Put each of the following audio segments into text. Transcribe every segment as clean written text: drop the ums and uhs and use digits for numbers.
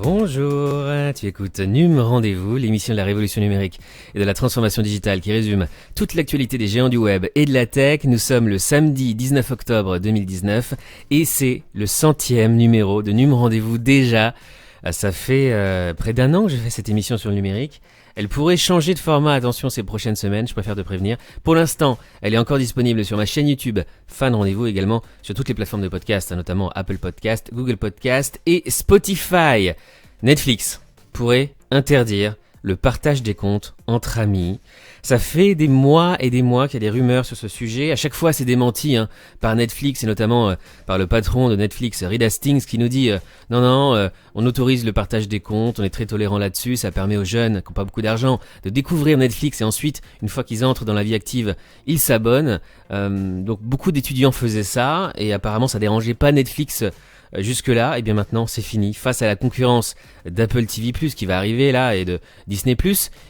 Bonjour, tu écoutes NUM Rendez-vous, l'émission de la révolution numérique et de la transformation digitale qui résume toute l'actualité des géants du web et de la tech. Nous sommes le samedi 19 octobre 2019 et c'est le 100e numéro de NUM Rendez-vous déjà. Ça fait près d'un an que je fais cette émission sur le numérique. Elle pourrait changer de format, attention, ces prochaines semaines, je préfère te prévenir. Pour l'instant, elle est encore disponible sur ma chaîne YouTube, Fan Rendez-vous, également sur toutes les plateformes de podcast, notamment Apple Podcast, Google Podcast et Spotify. Netflix pourrait interdire le partage des comptes entre amis. Ça fait des mois et des mois qu'il y a des rumeurs sur ce sujet. À chaque fois, c'est démenti par Netflix et notamment par le patron de Netflix, Reed Hastings, qui nous dit non, on autorise le partage des comptes, on est très tolérant là-dessus, ça permet aux jeunes qui n'ont pas beaucoup d'argent de découvrir Netflix et ensuite, une fois qu'ils entrent dans la vie active, ils s'abonnent. Donc beaucoup d'étudiants faisaient ça et apparemment ça dérangeait pas Netflix jusque-là. Et bien maintenant c'est fini. Face à la concurrence d'Apple TV+, qui va arriver là et de Disney+,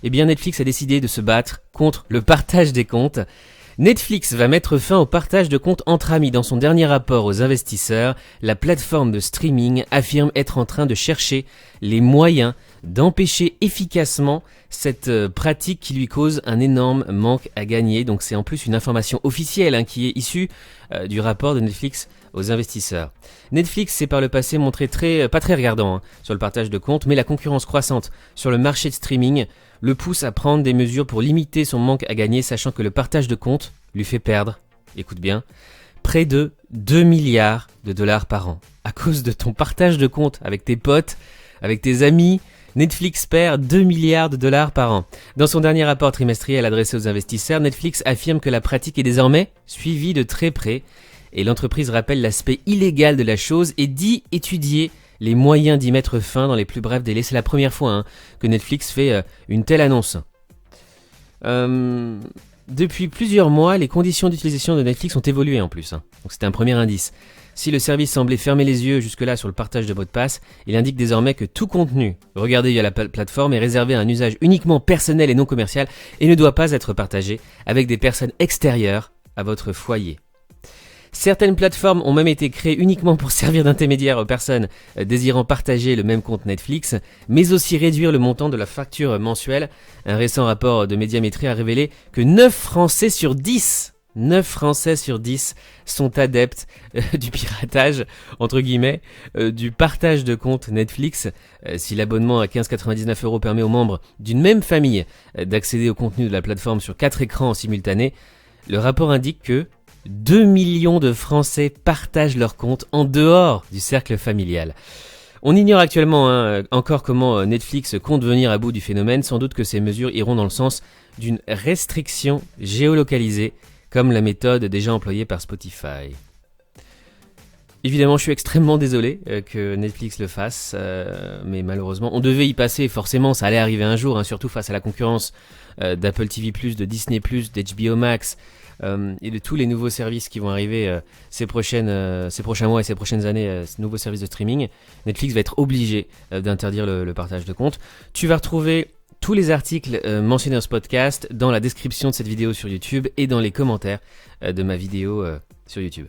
et bien Netflix a décidé de se battre contre le partage des comptes. Netflix va mettre fin au partage de comptes entre amis. Dans son dernier rapport aux investisseurs, la plateforme de streaming affirme être en train de chercher les moyens d'empêcher efficacement cette pratique qui lui cause un énorme manque à gagner. Donc c'est en plus une information officielle qui est issue du rapport de Netflix aux investisseurs. Netflix s'est par le passé montré pas très regardant sur le partage de comptes, mais la concurrence croissante sur le marché de streaming le pousse à prendre des mesures pour limiter son manque à gagner, sachant que le partage de comptes lui fait perdre, écoute bien, près de 2 milliards de dollars par an. À cause de ton partage de comptes avec tes potes, avec tes amis, Netflix perd 2 milliards de dollars par an. Dans son dernier rapport trimestriel adressé aux investisseurs, Netflix affirme que la pratique est désormais suivie de très près et l'entreprise rappelle l'aspect illégal de la chose et dit étudier les moyens d'y mettre fin dans les plus brefs délais. C'est la première fois que Netflix fait une telle annonce. Depuis plusieurs mois, les conditions d'utilisation de Netflix ont évolué en plus. Donc c'était un premier indice. Si le service semblait fermer les yeux jusque-là sur le partage de mots de passe, il indique désormais que tout contenu regardé via la plateforme est réservé à un usage uniquement personnel et non commercial et ne doit pas être partagé avec des personnes extérieures à votre foyer. Certaines plateformes ont même été créées uniquement pour servir d'intermédiaire aux personnes désirant partager le même compte Netflix, mais aussi réduire le montant de la facture mensuelle. Un récent rapport de Médiamétrie a révélé que 9 Français sur 10 sont adeptes du piratage, entre guillemets, du partage de compte Netflix. Si l'abonnement à 15,99 € permet aux membres d'une même famille d'accéder au contenu de la plateforme sur 4 écrans en simultané, le rapport indique que 2 millions de Français partagent leur compte en dehors du cercle familial. On ignore actuellement encore comment Netflix compte venir à bout du phénomène. Sans doute que ces mesures iront dans le sens d'une restriction géolocalisée, comme la méthode déjà employée par Spotify. Évidemment, je suis extrêmement désolé que Netflix le fasse, mais malheureusement, on devait y passer, forcément, ça allait arriver un jour, surtout face à la concurrence d'Apple TV+, de Disney+, d'HBO Max, et de tous les nouveaux services qui vont arriver ces prochains mois et ces prochaines années, ces nouveaux services de streaming. Netflix va être obligé d'interdire le partage de comptes. Tu vas retrouver tous les articles mentionnés dans ce podcast dans la description de cette vidéo sur YouTube et dans les commentaires de ma vidéo sur YouTube.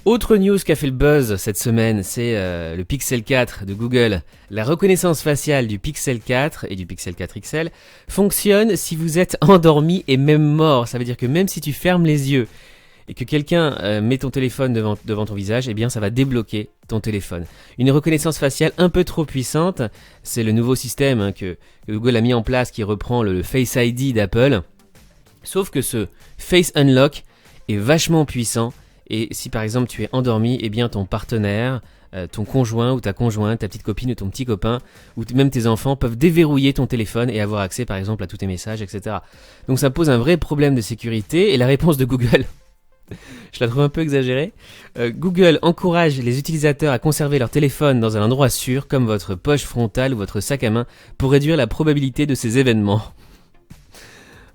Autre news qui a fait le buzz cette semaine, c'est le Pixel 4 de Google. La reconnaissance faciale du Pixel 4 et du Pixel 4 XL fonctionne si vous êtes endormi et même mort. Ça veut dire que même si tu fermes les yeux et que quelqu'un met ton téléphone devant ton visage, eh bien ça va débloquer ton téléphone. Une reconnaissance faciale un peu trop puissante, c'est le nouveau système que Google a mis en place qui reprend le Face ID d'Apple. Sauf que ce Face Unlock est vachement puissant. Et si par exemple tu es endormi, eh bien ton partenaire, ton conjoint ou ta conjointe, ta petite copine ou ton petit copain, ou même tes enfants peuvent déverrouiller ton téléphone et avoir accès par exemple à tous tes messages, etc. Donc ça pose un vrai problème de sécurité et la réponse de Google, je la trouve un peu exagérée. Google encourage les utilisateurs à conserver leur téléphone dans un endroit sûr comme votre poche frontale ou votre sac à main pour réduire la probabilité de ces événements.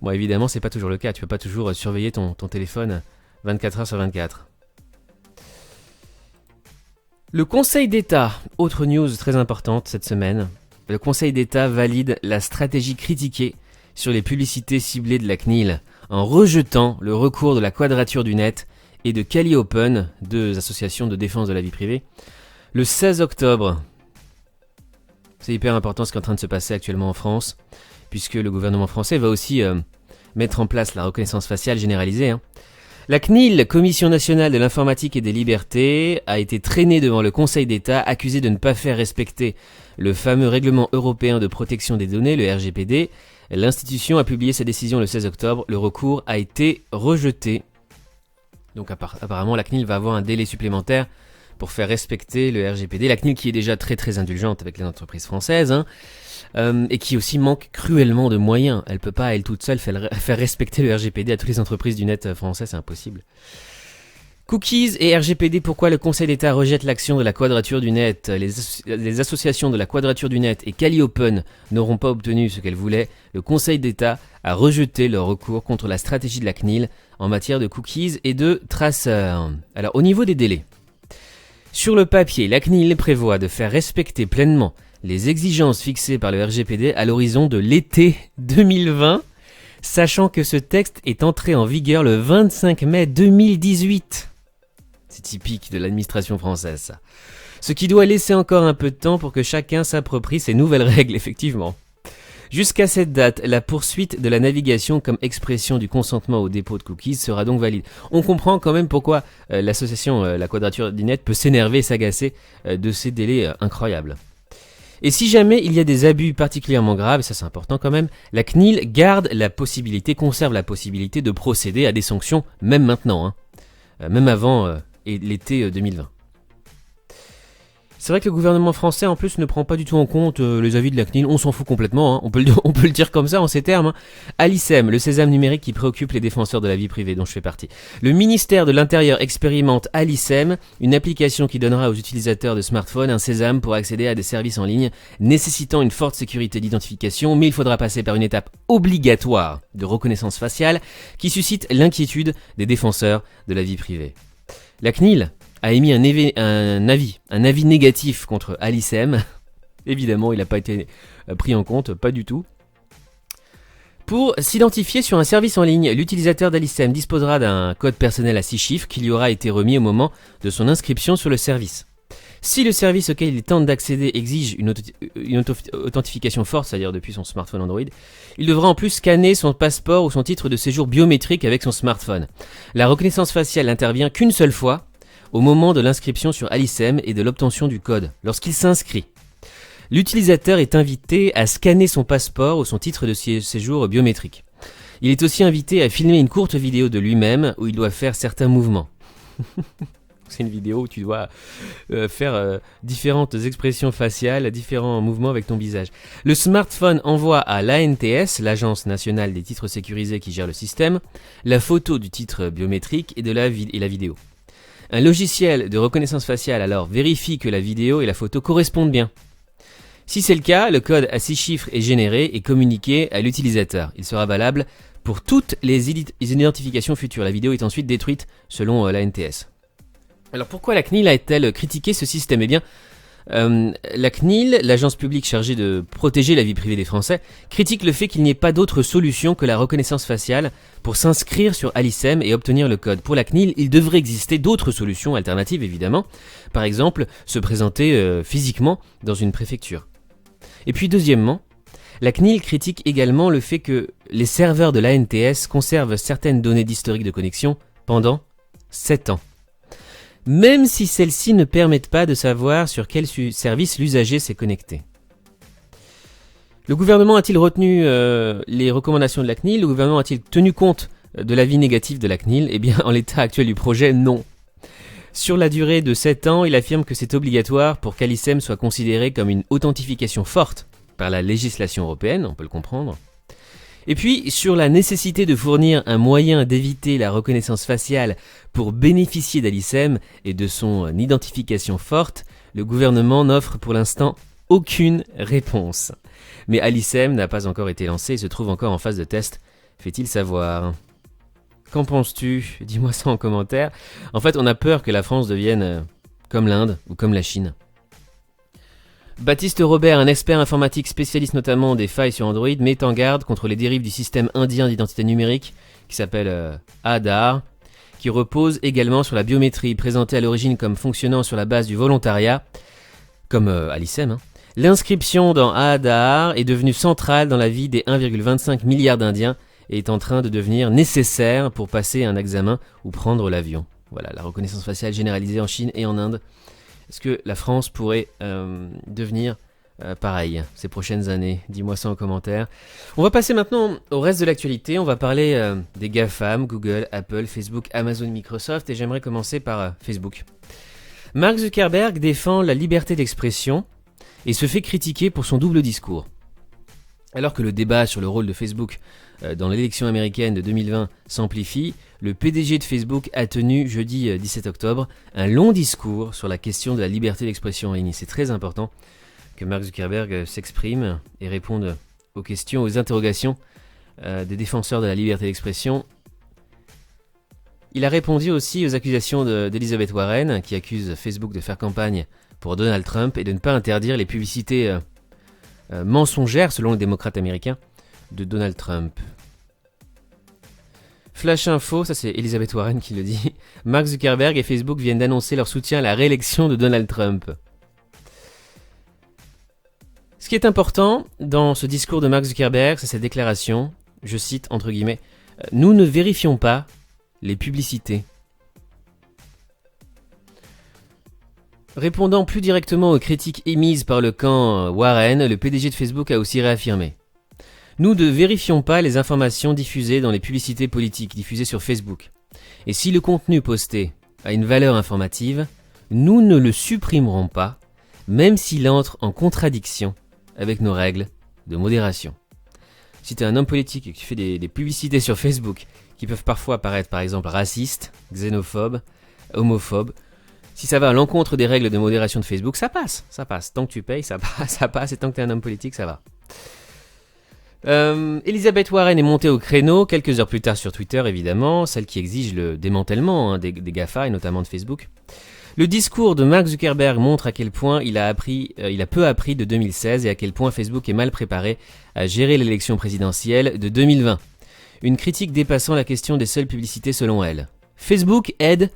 Bon évidemment c'est pas toujours le cas, tu peux pas toujours surveiller ton téléphone 24 heures sur 24. Le Conseil d'État, autre news très importante cette semaine. Le Conseil d'État valide la stratégie critiquée sur les publicités ciblées de la CNIL en rejetant le recours de la Quadrature du Net et de Calliopen, deux associations de défense de la vie privée, le 16 octobre. C'est hyper important ce qui est en train de se passer actuellement en France, puisque le gouvernement français va aussi mettre en place la reconnaissance faciale généralisée. La CNIL, Commission nationale de l'informatique et des libertés, a été traînée devant le Conseil d'État, accusée de ne pas faire respecter le fameux règlement européen de protection des données, le RGPD. L'institution a publié sa décision le 16 octobre. Le recours a été rejeté. Donc apparemment, la CNIL va avoir un délai supplémentaire pour faire respecter le RGPD. La CNIL qui est déjà très très indulgente avec les entreprises françaises, et qui aussi manque cruellement de moyens. Elle peut pas, elle toute seule, faire respecter le RGPD à toutes les entreprises du net français, c'est impossible. Cookies et RGPD, pourquoi le Conseil d'État rejette l'action de la Quadrature du Net? Les associations de la Quadrature du Net et Calliopen n'auront pas obtenu ce qu'elles voulaient. Le Conseil d'État a rejeté leur recours contre la stratégie de la CNIL en matière de cookies et de traceurs. Alors, au niveau des délais. Sur le papier, la CNIL prévoit de faire respecter pleinement les exigences fixées par le RGPD à l'horizon de l'été 2020, sachant que ce texte est entré en vigueur le 25 mai 2018. C'est typique de l'administration française, ça. Ce qui doit laisser encore un peu de temps pour que chacun s'approprie ces nouvelles règles, effectivement. Jusqu'à cette date, la poursuite de la navigation comme expression du consentement au dépôt de cookies sera donc valide. On comprend quand même pourquoi l'association La Quadrature du Net peut s'énerver et s'agacer de ces délais incroyables. Et si jamais il y a des abus particulièrement graves, et ça c'est important quand même, la CNIL conserve la possibilité de procéder à des sanctions, même maintenant, même avant l'été 2020. C'est vrai que le gouvernement français en plus ne prend pas du tout en compte les avis de la CNIL, on s'en fout complètement, on peut le dire comme ça en ces termes. Alicem, le sésame numérique qui préoccupe les défenseurs de la vie privée dont je fais partie. Le ministère de l'Intérieur expérimente Alicem, une application qui donnera aux utilisateurs de smartphones un sésame pour accéder à des services en ligne nécessitant une forte sécurité d'identification, mais il faudra passer par une étape obligatoire de reconnaissance faciale qui suscite l'inquiétude des défenseurs de la vie privée. La CNIL a émis un avis négatif contre Alicem. Évidemment, il n'a pas été pris en compte, pas du tout. Pour s'identifier sur un service en ligne, l'utilisateur d'Alicem disposera d'un code personnel à 6 chiffres qui lui aura été remis au moment de son inscription sur le service. Si le service auquel il tente d'accéder exige une authentification forte, c'est-à-dire depuis son smartphone Android, il devra en plus scanner son passeport ou son titre de séjour biométrique avec son smartphone. La reconnaissance faciale n'intervient qu'une seule fois, au moment de l'inscription sur Alicem et de l'obtention du code, lorsqu'il s'inscrit. L'utilisateur est invité à scanner son passeport ou son titre de séjour biométrique. Il est aussi invité à filmer une courte vidéo de lui-même où il doit faire certains mouvements. C'est une vidéo où tu dois faire différentes expressions faciales, différents mouvements avec ton visage. Le smartphone envoie à l'ANTS, l'Agence nationale des titres sécurisés qui gère le système, la photo du titre biométrique et la vidéo. Un logiciel de reconnaissance faciale alors vérifie que la vidéo et la photo correspondent bien. Si c'est le cas, le code à 6 chiffres est généré et communiqué à l'utilisateur. Il sera valable pour toutes les identifications futures. La vidéo est ensuite détruite selon l'ANTS. Alors pourquoi la CNIL a-t-elle critiqué ce système ? Eh bien, la CNIL, l'agence publique chargée de protéger la vie privée des Français, critique le fait qu'il n'y ait pas d'autre solution que la reconnaissance faciale pour s'inscrire sur Alicem et obtenir le code. Pour la CNIL, il devrait exister d'autres solutions alternatives évidemment, par exemple se présenter physiquement dans une préfecture. Et puis deuxièmement, la CNIL critique également le fait que les serveurs de l'ANTS conservent certaines données d'historique de connexion pendant 7 ans. Même si celles-ci ne permettent pas de savoir sur quel service l'usager s'est connecté. Le gouvernement a-t-il retenu les recommandations de la CNIL ? Le gouvernement a-t-il tenu compte de l'avis négatif de la CNIL ? Eh bien, en l'état actuel du projet, non. Sur la durée de 7 ans, il affirme que c'est obligatoire pour qu'Alicem soit considéré comme une authentification forte par la législation européenne, on peut le comprendre. Et puis, sur la nécessité de fournir un moyen d'éviter la reconnaissance faciale pour bénéficier d'Alicem et de son identification forte, le gouvernement n'offre pour l'instant aucune réponse. Mais Alicem n'a pas encore été lancé et se trouve encore en phase de test, fait-il savoir. Qu'en penses-tu ? Dis-moi ça en commentaire. En fait, on a peur que la France devienne comme l'Inde ou comme la Chine. Baptiste Robert, un expert informatique spécialiste notamment des failles sur Android, met en garde contre les dérives du système indien d'identité numérique qui s'appelle Aadhaar, qui repose également sur la biométrie, présentée à l'origine comme fonctionnant sur la base du volontariat, comme Alicem. L'inscription dans Aadhaar est devenue centrale dans la vie des 1,25 milliard d'Indiens et est en train de devenir nécessaire pour passer un examen ou prendre l'avion. Voilà, la reconnaissance faciale généralisée en Chine et en Inde. Est-ce que la France pourrait devenir pareil ces prochaines années? Dis-moi ça en commentaire. On va passer maintenant au reste de l'actualité. On va parler des GAFAM, Google, Apple, Facebook, Amazon, Microsoft, et j'aimerais commencer par Facebook. Mark Zuckerberg défend la liberté d'expression et se fait critiquer pour son double discours. Alors que le débat sur le rôle de Facebook dans l'élection américaine de 2020 s'amplifie, le PDG de Facebook a tenu jeudi 17 octobre un long discours sur la question de la liberté d'expression en ligne. C'est très important que Mark Zuckerberg s'exprime et réponde aux questions, aux interrogations des défenseurs de la liberté d'expression. Il a répondu aussi aux accusations d'Elizabeth Warren, qui accuse Facebook de faire campagne pour Donald Trump et de ne pas interdire les publicités mensongères, selon le démocrate américain, de Donald Trump. Flash info, ça c'est Elizabeth Warren qui le dit. Mark Zuckerberg et Facebook viennent d'annoncer leur soutien à la réélection de Donald Trump. Ce qui est important dans ce discours de Mark Zuckerberg, c'est cette déclaration, je cite entre guillemets, « Nous ne vérifions pas les publicités ». Répondant plus directement aux critiques émises par le camp Warren, le PDG de Facebook a aussi réaffirmé « Nous ne vérifions pas les informations diffusées dans les publicités politiques diffusées sur Facebook. Et si le contenu posté a une valeur informative, nous ne le supprimerons pas, même s'il entre en contradiction avec nos règles de modération. » Si tu es un homme politique qui fait des publicités sur Facebook qui peuvent parfois paraître par exemple racistes, xénophobes, homophobes, si ça va à l'encontre des règles de modération de Facebook, ça passe. Tant que tu payes, ça passe, et tant que tu es un homme politique, ça va. Elizabeth Warren est montée au créneau quelques heures plus tard sur Twitter, évidemment, celle qui exige le démantèlement des GAFA et notamment de Facebook. Le discours de Mark Zuckerberg montre à quel point il a peu appris de 2016 et à quel point Facebook est mal préparé à gérer l'élection présidentielle de 2020. Une critique dépassant la question des seules publicités selon elle. Facebook aide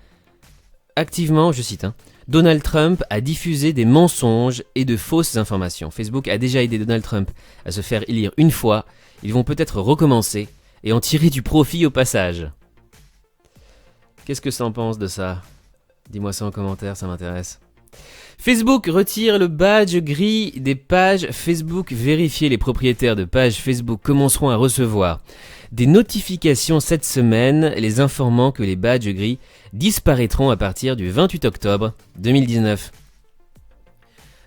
activement, je cite, Donald Trump a diffusé des mensonges et de fausses informations. Facebook a déjà aidé Donald Trump à se faire élire une fois. Ils vont peut-être recommencer et en tirer du profit au passage. Qu'est-ce que ça en pense de ça? Dis-moi ça en commentaire, ça m'intéresse. Facebook retire le badge gris des pages Facebook vérifiées. Les propriétaires de pages Facebook commenceront à recevoir des notifications cette semaine les informant que les badges gris disparaîtront à partir du 28 octobre 2019.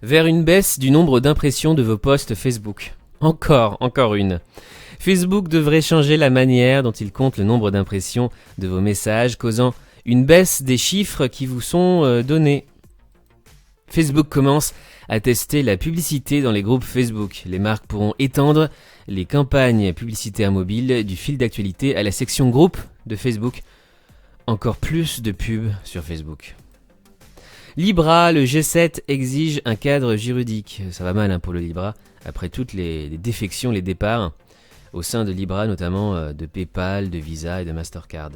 Vers une baisse du nombre d'impressions de vos posts Facebook. Encore une. Facebook devrait changer la manière dont il compte le nombre d'impressions de vos messages, causant une baisse des chiffres qui vous sont donnés. Facebook commence à tester la publicité dans les groupes Facebook. Les marques pourront étendre les campagnes publicitaires mobiles du fil d'actualité à la section groupe de Facebook. Encore plus de pubs sur Facebook. Libra, le G7 exige un cadre juridique. Ça va mal pour le Libra, après toutes les défections, les départs au sein de Libra, notamment de PayPal, de Visa et de Mastercard.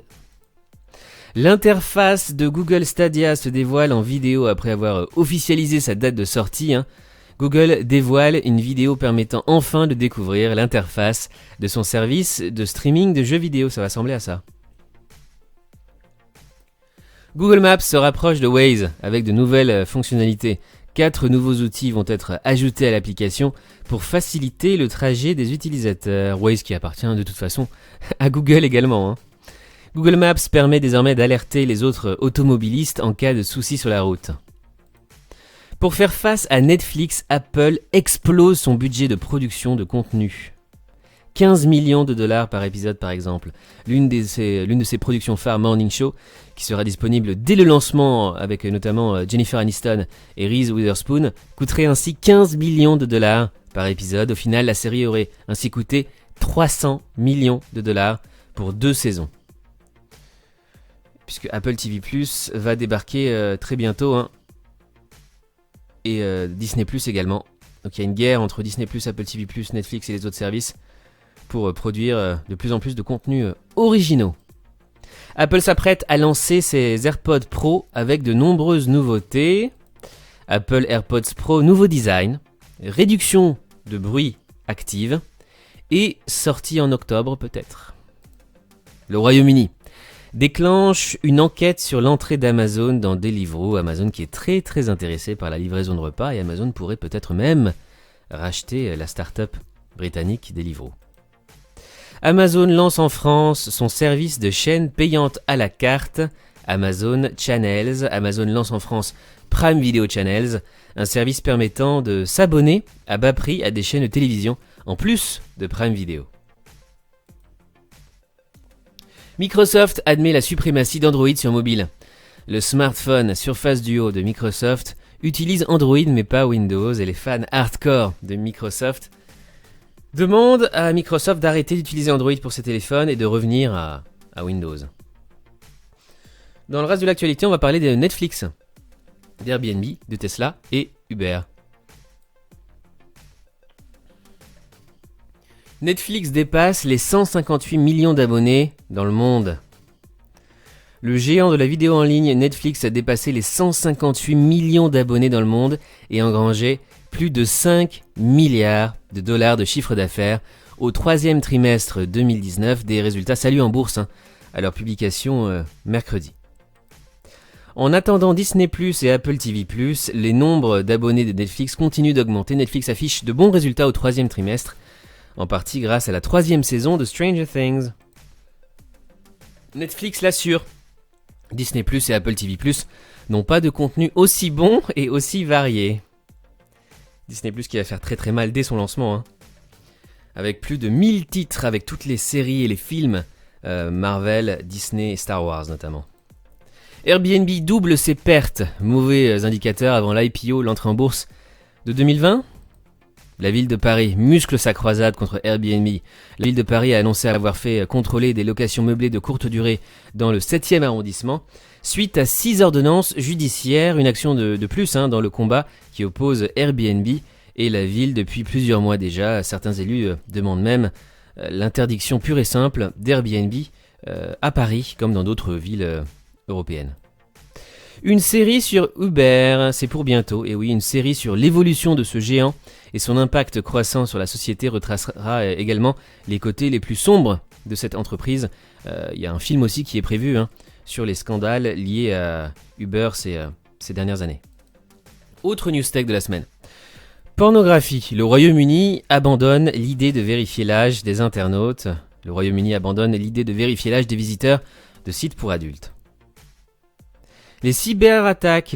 L'interface de Google Stadia se dévoile en vidéo après avoir officialisé sa date de sortie. Google dévoile une vidéo permettant enfin de découvrir l'interface de son service de streaming de jeux vidéo. Ça va ressembler à ça. Google Maps se rapproche de Waze avec de nouvelles fonctionnalités. 4 nouveaux outils vont être ajoutés à l'application pour faciliter le trajet des utilisateurs. Waze qui appartient de toute façon à Google également. Google Maps permet désormais d'alerter les autres automobilistes en cas de soucis sur la route. Pour faire face à Netflix, Apple explose son budget de production de contenu. 15 millions de dollars par épisode par exemple. L'une de ses productions phares, Morning Show, qui sera disponible dès le lancement avec notamment Jennifer Aniston et Reese Witherspoon, coûterait ainsi 15 millions de dollars par épisode. Au final, la série aurait ainsi coûté 300 millions de dollars pour 2 saisons. Puisque Apple TV+ va débarquer très bientôt, et Disney+ également. Donc il y a une guerre entre Disney+, Apple TV+, Netflix et les autres services pour produire de plus en plus de contenus originaux. Apple s'apprête à lancer ses AirPods Pro avec de nombreuses nouveautés. Apple AirPods Pro, nouveau design, réduction de bruit active et sortie en octobre peut-être. Le Royaume-Uni déclenche une enquête sur l'entrée d'Amazon dans Deliveroo. Amazon qui est très très intéressé par la livraison de repas et Amazon pourrait peut-être même racheter la start-up britannique Deliveroo. Amazon lance en France son service de chaîne payante à la carte, Amazon Channels. Amazon lance en France Prime Video Channels, un service permettant de s'abonner à bas prix à des chaînes de télévision en plus de Prime Video. Microsoft admet la suprématie d'Android sur mobile. Le smartphone Surface Duo de Microsoft utilise Android mais pas Windows et les fans hardcore de Microsoft demandent à Microsoft d'arrêter d'utiliser Android pour ses téléphones et de revenir à Windows. Dans le reste de l'actualité, on va parler de Netflix, d'Airbnb, de Tesla et Uber. Netflix dépasse les 158 millions d'abonnés dans le monde. Le géant de la vidéo en ligne Netflix a dépassé les 158 millions d'abonnés dans le monde et engrangé plus de 5 milliards de dollars de chiffre d'affaires au troisième trimestre 2019, des résultats salués en bourse à leur publication mercredi. En attendant Disney+ et Apple TV+, les nombres d'abonnés de Netflix continuent d'augmenter. Netflix affiche de bons résultats au troisième trimestre, en partie grâce à la troisième saison de Stranger Things. Netflix l'assure, Disney+ et Apple TV+, n'ont pas de contenu aussi bon et aussi varié. Disney+ qui va faire très très mal dès son lancement, avec plus de 1000 titres, avec toutes les séries et les films Marvel, Disney et Star Wars notamment. Airbnb double ses pertes, mauvais indicateur avant l'IPO, l'entrée en bourse de 2020. La ville de Paris muscle sa croisade contre Airbnb. La ville de Paris a annoncé avoir fait contrôler des locations meublées de courte durée dans le 7e arrondissement, suite à 6 ordonnances judiciaires, une action de plus dans le combat qui oppose Airbnb et la ville depuis plusieurs mois déjà. Certains élus demandent même l'interdiction pure et simple d'Airbnb à Paris, comme dans d'autres villes européennes. Une série sur Uber, c'est pour bientôt, et oui, une série sur l'évolution de ce géant et son impact croissant sur la société retracera également les côtés les plus sombres de cette entreprise. Il y a un film aussi qui est prévu sur les scandales liés à Uber ces dernières années. Autre news tech de la semaine. Pornographie. Le Royaume-Uni abandonne l'idée de vérifier l'âge des internautes. Le Royaume-Uni abandonne l'idée de vérifier l'âge des visiteurs de sites pour adultes. Les cyberattaques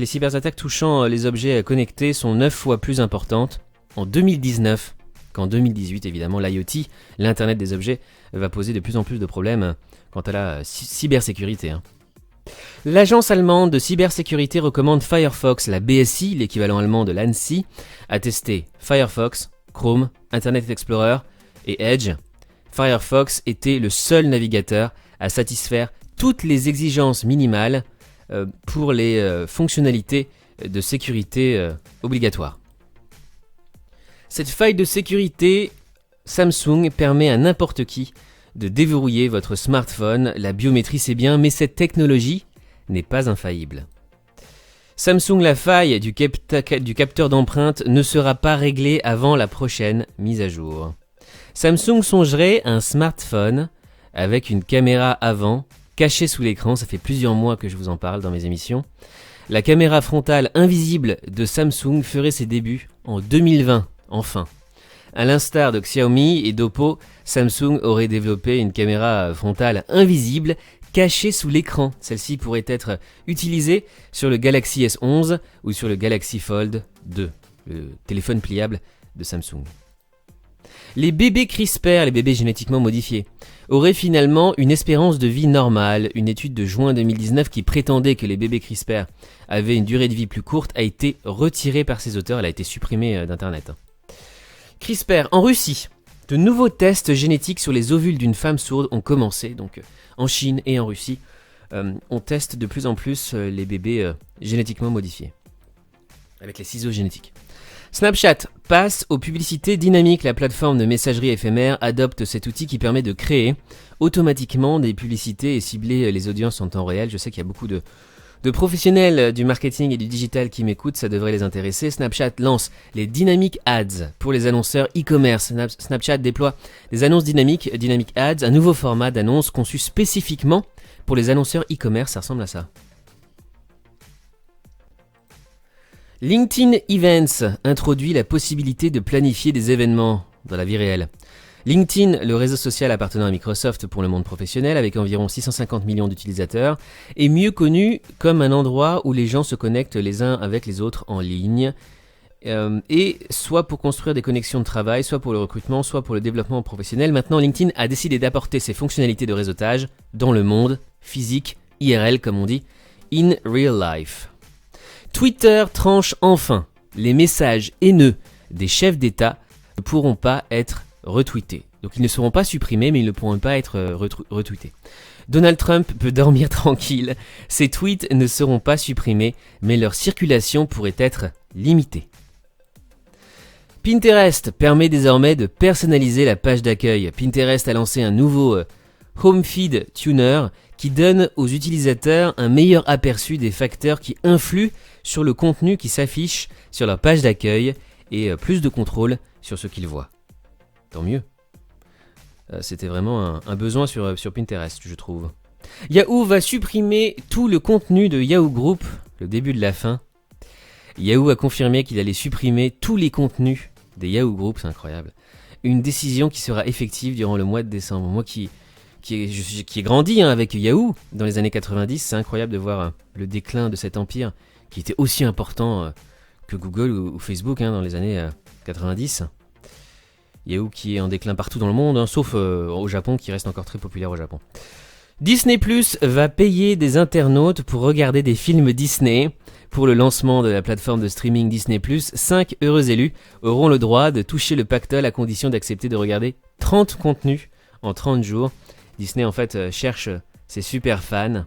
touchant les objets connectés sont 9 fois plus importantes en 2019 qu'en 2018. Évidemment, l'IoT, l'Internet des objets, va poser de plus en plus de problèmes quant à la cybersécurité. L'agence allemande de cybersécurité recommande Firefox, la BSI, l'équivalent allemand de l'ANSI, à tester Firefox, Chrome, Internet Explorer et Edge. Firefox était le seul navigateur à satisfaire toutes les exigences minimales pour les fonctionnalités de sécurité obligatoires. Cette faille de sécurité, Samsung permet à n'importe qui de déverrouiller votre smartphone. La biométrie c'est bien, mais cette technologie n'est pas infaillible. Samsung, la faille du capteur d'empreinte ne sera pas réglée avant la prochaine mise à jour. Samsung songerait à un smartphone avec une caméra avant cachée sous l'écran. Ça fait plusieurs mois que je vous en parle dans mes émissions. La caméra frontale invisible de Samsung ferait ses débuts en 2020, enfin. À l'instar de Xiaomi et d'Oppo, Samsung aurait développé une caméra frontale invisible cachée sous l'écran. Celle-ci pourrait être utilisée sur le Galaxy S11 ou sur le Galaxy Fold 2, le téléphone pliable de Samsung. Les bébés CRISPR, les bébés génétiquement modifiés, auraient finalement une espérance de vie normale. Une étude de juin 2019 qui prétendait que les bébés CRISPR avaient une durée de vie plus courte a été retirée par ses auteurs. Elle a été supprimée d'Internet. CRISPR, en Russie, de nouveaux tests génétiques sur les ovules d'une femme sourde ont commencé. Donc en Chine et en Russie, on teste de plus en plus les bébés génétiquement modifiés, avec les ciseaux génétiques. Snapchat passe aux publicités dynamiques. La plateforme de messagerie éphémère adopte cet outil qui permet de créer automatiquement des publicités et cibler les audiences en temps réel. Je sais qu'il y a beaucoup de De professionnels du marketing et du digital qui m'écoutent, ça devrait les intéresser. Snapchat lance les Dynamic Ads pour les annonceurs e-commerce. Snapchat déploie des annonces dynamiques, Dynamic Ads, un nouveau format d'annonce conçu spécifiquement pour les annonceurs e-commerce. Ça ressemble à ça. LinkedIn Events introduit la possibilité de planifier des événements dans la vie réelle. LinkedIn, le réseau social appartenant à Microsoft pour le monde professionnel avec environ 650 millions d'utilisateurs, est mieux connu comme un endroit où les gens se connectent les uns avec les autres en ligne, et soit pour construire des connexions de travail, soit pour le recrutement, soit pour le développement professionnel. Maintenant, LinkedIn a décidé d'apporter ses fonctionnalités de réseautage dans le monde physique, IRL comme on dit, in real life. Twitter tranche enfin. Les messages haineux des chefs d'État ne pourront pas être retweetés. Donc ils ne seront pas supprimés, mais ils ne pourront pas être retweetés. Donald Trump peut dormir tranquille. Ses tweets ne seront pas supprimés, mais leur circulation pourrait être limitée. Pinterest permet désormais de personnaliser la page d'accueil. Pinterest a lancé un nouveau Home Feed Tuner qui donne aux utilisateurs un meilleur aperçu des facteurs qui influent sur le contenu qui s'affiche sur leur page d'accueil et plus de contrôle sur ce qu'ils voient. Tant mieux. C'était vraiment un besoin sur Pinterest, je trouve. Yahoo va supprimer tout le contenu de Yahoo Group, le début de la fin. Yahoo a confirmé qu'il allait supprimer tous les contenus des Yahoo Group, c'est incroyable. Une décision qui sera effective durant le mois de décembre. Moi qui ai grandi avec Yahoo dans les années 90, c'est incroyable de voir le déclin de cet empire qui était aussi important que Google ou Facebook dans les années 90. Yahoo qui est en déclin partout dans le monde, sauf au Japon, qui reste encore très populaire au Japon. Disney Plus va payer des internautes pour regarder des films Disney. Pour le lancement de la plateforme de streaming Disney Plus, 5 heureux élus auront le droit de toucher le pactole à condition d'accepter de regarder 30 contenus en 30 jours. Disney en fait cherche ses super fans.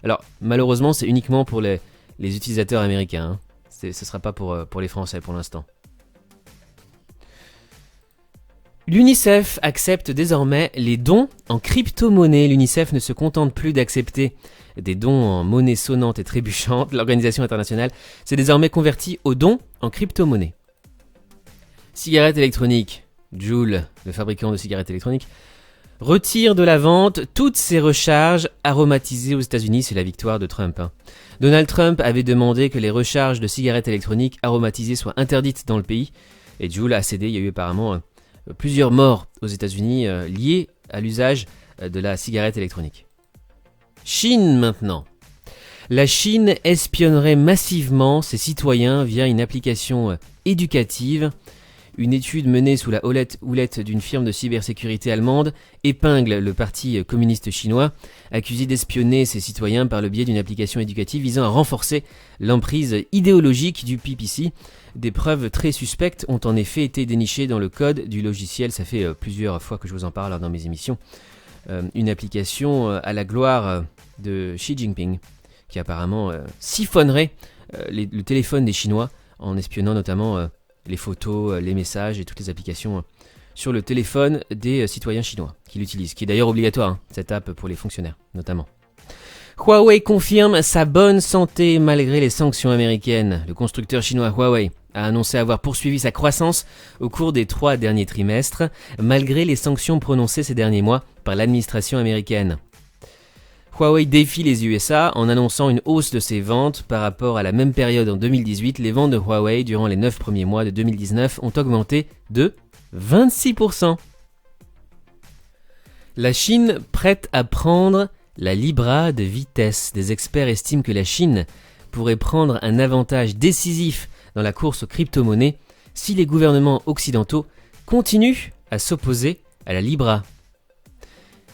Alors malheureusement c'est uniquement pour les utilisateurs américains. Ce ne sera pas pour les Français pour l'instant. L'UNICEF accepte désormais les dons en crypto-monnaie. L'UNICEF ne se contente plus d'accepter des dons en monnaie sonnante et trébuchante. L'organisation internationale s'est désormais convertie aux dons en crypto-monnaie. Cigarettes électroniques. Juul, le fabricant de cigarettes électroniques, retire de la vente toutes ses recharges aromatisées aux États-Unis. C'est la victoire de Trump. Donald Trump avait demandé que les recharges de cigarettes électroniques aromatisées soient interdites dans le pays. Et Juul a cédé. Il y a eu apparemment plusieurs morts aux États-Unis liées à l'usage de la cigarette électronique. Chine maintenant. La Chine espionnerait massivement ses citoyens via une application éducative. Une étude menée sous la houlette d'une firme de cybersécurité allemande épingle le parti communiste chinois, accusé d'espionner ses citoyens par le biais d'une application éducative visant à renforcer l'emprise idéologique du PPC. Des preuves très suspectes ont en effet été dénichées dans le code du logiciel. Ça fait plusieurs fois que je vous en parle dans mes émissions. Une application à la gloire de Xi Jinping qui apparemment siphonnerait le téléphone des Chinois en espionnant notamment les photos, les messages et toutes les applications sur le téléphone des citoyens chinois qui l'utilisent, qui est d'ailleurs obligatoire, cette app pour les fonctionnaires notamment. Huawei confirme sa bonne santé malgré les sanctions américaines. Le constructeur chinois Huawei a annoncé avoir poursuivi sa croissance au cours des 3 derniers trimestres, malgré les sanctions prononcées ces derniers mois par l'administration américaine. Huawei défie les USA en annonçant une hausse de ses ventes par rapport à la même période en 2018. Les ventes de Huawei durant les 9 premiers mois de 2019 ont augmenté de 26%. La Chine prête à prendre la Libra de vitesse. Des experts estiment que la Chine pourrait prendre un avantage décisif dans la course aux crypto-monnaies si les gouvernements occidentaux continuent à s'opposer à la Libra.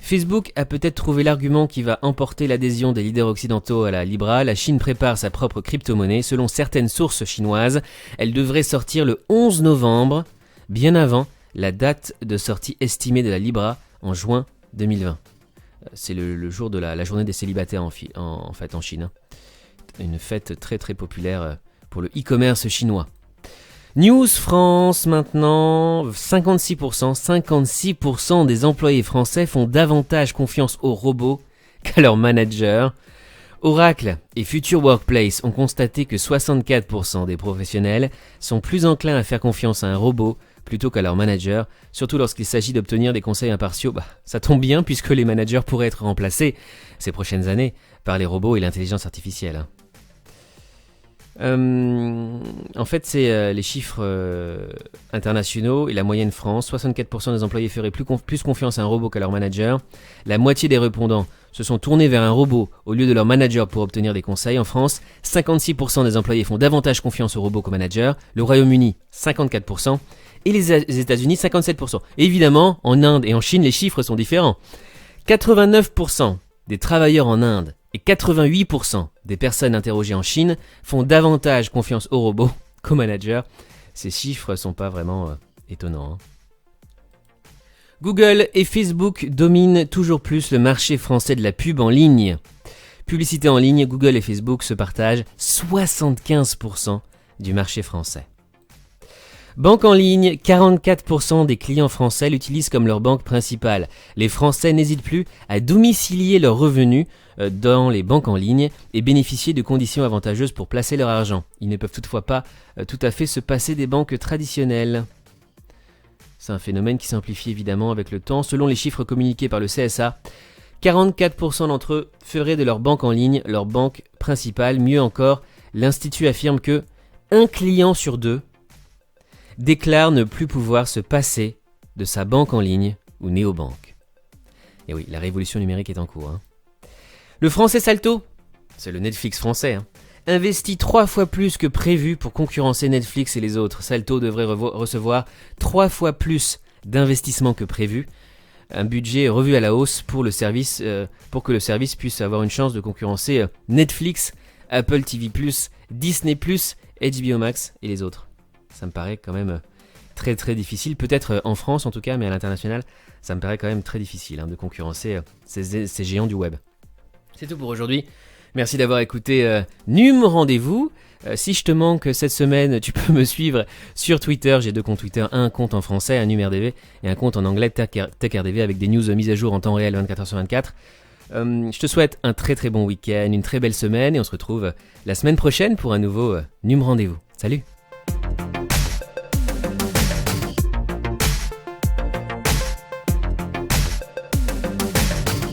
Facebook a peut-être trouvé l'argument qui va emporter l'adhésion des leaders occidentaux à la Libra. La Chine prépare sa propre crypto-monnaie. Selon certaines sources chinoises, elle devrait sortir le 11 novembre, bien avant la date de sortie estimée de la Libra en juin 2020. C'est le jour de la journée des célibataires en fait en Chine. Une fête très très populaire pour le e-commerce chinois. News France maintenant, 56% des employés français font davantage confiance aux robots qu'à leurs managers. Oracle et Future Workplace ont constaté que 64% des professionnels sont plus enclins à faire confiance à un robot plutôt qu'à leur manager, surtout lorsqu'il s'agit d'obtenir des conseils impartiaux. Ça tombe bien puisque les managers pourraient être remplacés ces prochaines années par les robots et l'intelligence artificielle. En fait, c'est les chiffres internationaux et la moyenne France. 64% des employés feraient plus confiance à un robot qu'à leur manager. La moitié des répondants se sont tournés vers un robot au lieu de leur manager pour obtenir des conseils. En France, 56% des employés font davantage confiance au robot qu'au manager. Le Royaume-Uni, 54%. Et les États-Unis, 57%. Et évidemment, en Inde et en Chine, les chiffres sont différents. 89% des travailleurs en Inde et 88% des personnes interrogées en Chine font davantage confiance aux robots qu'aux managers. Ces chiffres sont pas vraiment étonnants. Google et Facebook dominent toujours plus le marché français de la pub en ligne. Publicité en ligne, Google et Facebook se partagent 75% du marché français. Banque en ligne, 44% des clients français l'utilisent comme leur banque principale. Les Français n'hésitent plus à domicilier leurs revenus dans les banques en ligne et bénéficier de conditions avantageuses pour placer leur argent. Ils ne peuvent toutefois pas tout à fait se passer des banques traditionnelles. C'est un phénomène qui s'amplifie évidemment avec le temps. Selon les chiffres communiqués par le CSA, 44% d'entre eux feraient de leur banque en ligne leur banque principale. Mieux encore, l'Institut affirme que 1 client sur 2 déclare ne plus pouvoir se passer de sa banque en ligne ou néobanque. Et oui, la révolution numérique est en cours. Le français Salto, c'est le Netflix français, investit 3 fois plus que prévu pour concurrencer Netflix et les autres. Salto devrait recevoir 3 fois plus d'investissement que prévu. Un budget revu à la hausse pour le service, pour que le service puisse avoir une chance de concurrencer Netflix, Apple TV+, Disney+, HBO Max et les autres. Ça me paraît quand même très très difficile, peut-être en France en tout cas, mais à l'international, ça me paraît quand même très difficile de concurrencer ces géants du web. C'est tout pour aujourd'hui. Merci d'avoir écouté Num Rendez-vous. Si je te manque cette semaine, tu peux me suivre sur Twitter. J'ai 2 comptes Twitter, un compte en français, un NumRDV, et un compte en anglais, TechRDV, avec des news mises à jour en temps réel 24h sur 24. Je te souhaite un très très bon week-end, une très belle semaine, et on se retrouve la semaine prochaine pour un nouveau Num Rendez-vous. Salut!